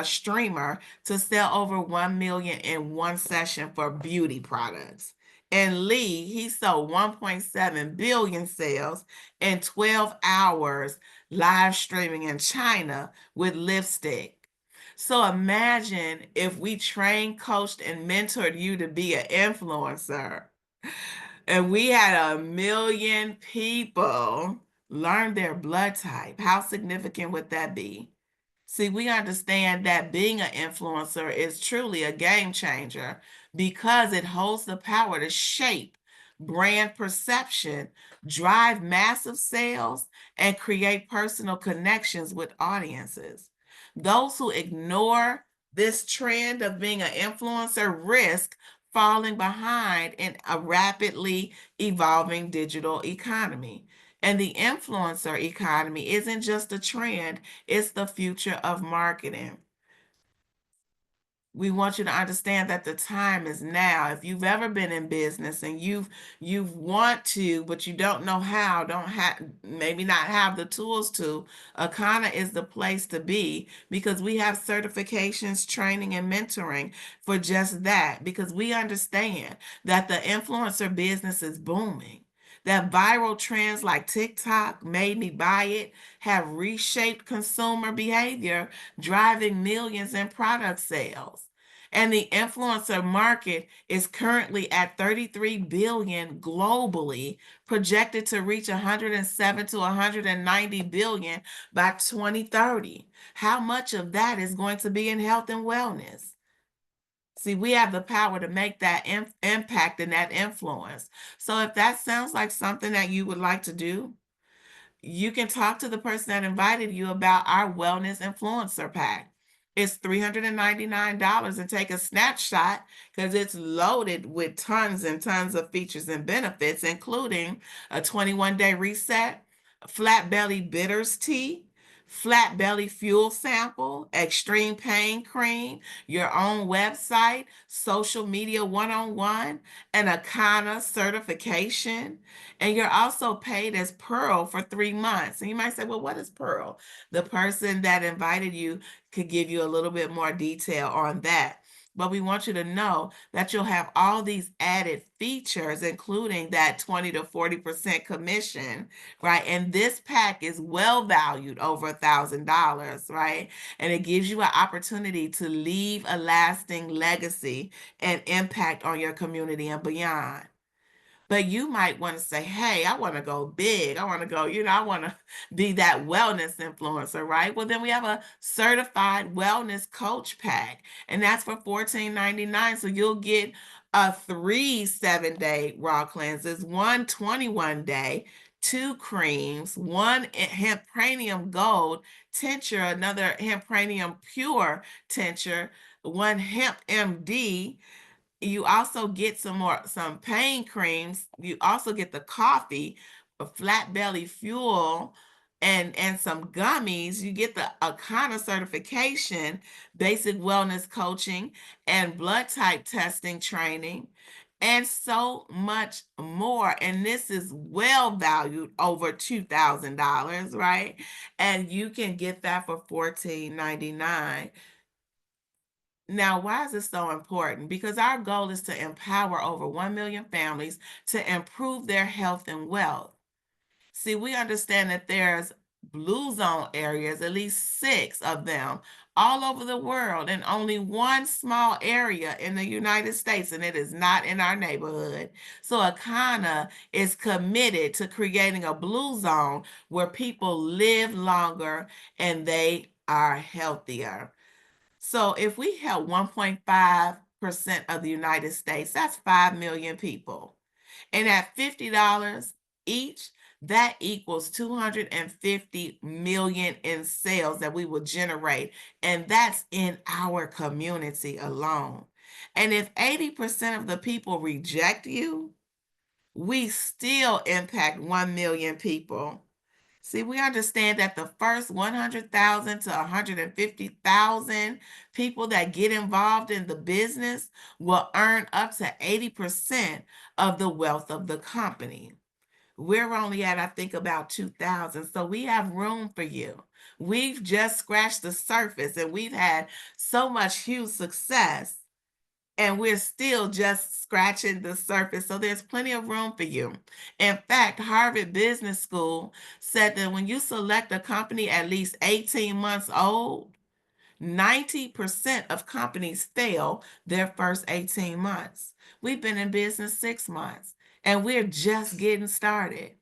Speaker 1: streamer to sell over 1 million in one session for beauty products. And Lee, he sold 1.7 billion sales in 12 hours live streaming in China with lipstick. So imagine if we trained, coached, and mentored you to be an influencer, and we had 1 million people learn their blood type. How significant would that be? See, we understand that being an influencer is truly a game changer because it holds the power to shape brand perception, drive massive sales, and create personal connections with audiences. Those who ignore this trend of being an influencer risk falling behind in a rapidly evolving digital economy. And the influencer economy isn't just a trend, it's the future of marketing. We want you to understand that the time is now. If you've ever been in business and you want to, but you don't know how, don't have maybe not have the tools to, Akana is the place to be because we have certifications, training, and mentoring for just that. Because we understand that the influencer business is booming. That viral trends like TikTok made me buy it have reshaped consumer behavior, driving millions in product sales. And the influencer market is currently at 33 billion globally, projected to reach 107 to 190 billion by 2030. How much of that is going to be in health and wellness? See, we have the power to make that impact and that influence. So if that sounds like something that you would like to do, you can talk to the person that invited you about our wellness influencer pack. It's $399 and take a snapshot because it's loaded with tons and tons of features and benefits, including a 21-day reset, flat belly bitters tea, flat belly fuel sample, extreme pain cream, your own website, social media one-on-one, an Akana certification, and you're also paid as Pearl for 3 months. And you might say, well, what is Pearl? The person that invited you could give you a little bit more detail on that. But we want you to know that you'll have all these added features, including that 20 to 40% commission, right? And this pack is well valued over $1,000, right? And it gives you an opportunity to leave a lasting legacy and impact on your community and beyond. But you might want to say, hey, I want to go big. I want to go, I want to be that wellness influencer, right? Well, then we have a certified wellness coach pack, and that's for $14.99. So you'll get three 7-day raw cleanses, one 21-day, two creams, one hempranium gold tincture, another hempranium pure tincture, one hemp MD. You also get some pain creams. You also get the coffee, a flat belly fuel, and some gummies. You get the Akana certification, basic wellness coaching, and blood type testing training, and so much more. And this is well valued over $2,000, right? And you can get that for $14.99. Now, why is this so important? Because our goal is to empower over 1 million families to improve their health and wealth. See, we understand that there's blue zone areas, at least 6 of them, all over the world, and only one small area in the United States, and it is not in our neighborhood. So Akana is committed to creating a blue zone where people live longer and they are healthier. So if we help 1.5% of the United States, that's 5 million people. And at $50 each, that equals 250 million in sales that we will generate. And that's in our community alone. And if 80% of the people reject you, we still impact 1 million people. See, we understand that the first 100,000 to 150,000 people that get involved in the business will earn up to 80% of the wealth of the company. We're only at, I think, about 2,000, so we have room for you. We've just scratched the surface and we've had so much huge success. and we're still just scratching the surface. So there's plenty of room for you. In fact, Harvard Business School said that when you select a company at least 18 months old, 90% of companies fail their first 18 months. We've been in business 6 months and we're just getting started.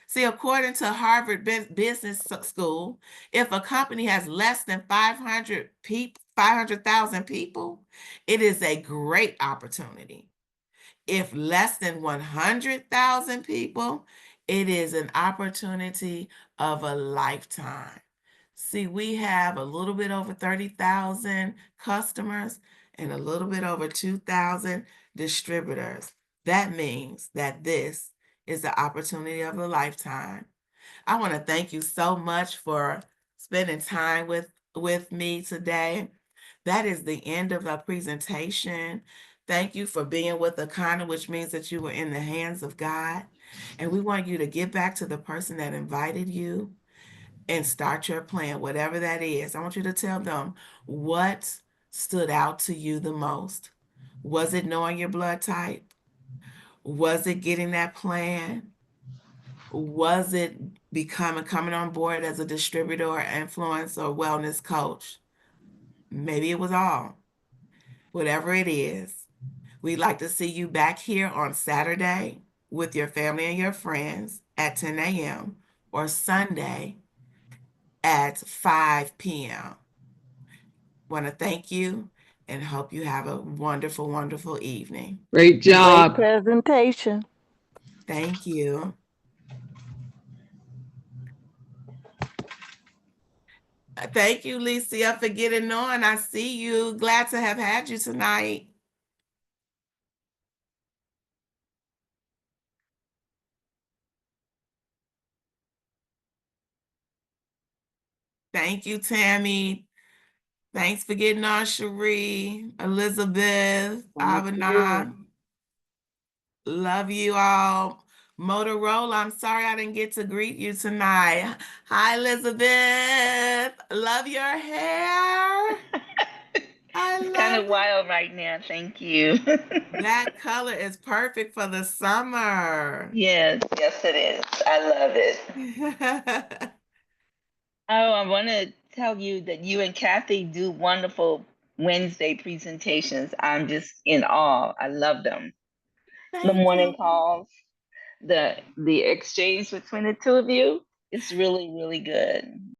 Speaker 1: See, according to Harvard Business School, if a company has less than 500,000 people, it is a great opportunity. If less than 100,000 people, it is an opportunity of a lifetime. See, we have a little bit over 30,000 customers and a little bit over 2,000 distributors. That means that this is the opportunity of a lifetime. I want to thank you so much for spending time with me today. That is the end of our presentation. Thank you for being with Akana, which means that you were in the hands of God. And we want you to get back to the person that invited you and start your plan, whatever that is. I want you to tell them what stood out to you the most. Was it knowing your blood type? Was it getting that plan? Was it coming on board as a distributor or influence or wellness coach? Maybe it was all. Whatever it is, we'd like to see you back here on Saturday with your family and your friends at 10 a.m. or Sunday at 5 p.m. Want to thank you and hope you have a wonderful, wonderful evening.
Speaker 3: Great
Speaker 4: Great
Speaker 3: job.
Speaker 4: presentation.
Speaker 1: Thank you. Thank you, Licia, for getting on. I see you. Glad to have had you tonight. Thank you, Tammy. Thanks for getting on, Cherie, Elizabeth,
Speaker 4: Thank you.
Speaker 1: Abana. Love you all. Motorola, I'm sorry I didn't get to greet you tonight. Hi, Elizabeth. Love your hair. I
Speaker 5: It's kind
Speaker 1: love
Speaker 5: of
Speaker 1: it.
Speaker 5: wild right now. Thank you.
Speaker 1: That color is perfect for the summer.
Speaker 5: Yes, yes, it is. I love it. Oh, I want to tell you that you and Kathy do wonderful Wednesday presentations. I'm just in awe. I love them. The
Speaker 1: Thank
Speaker 5: morning
Speaker 1: you.
Speaker 5: calls, the exchange between the two of you, it's really, really good.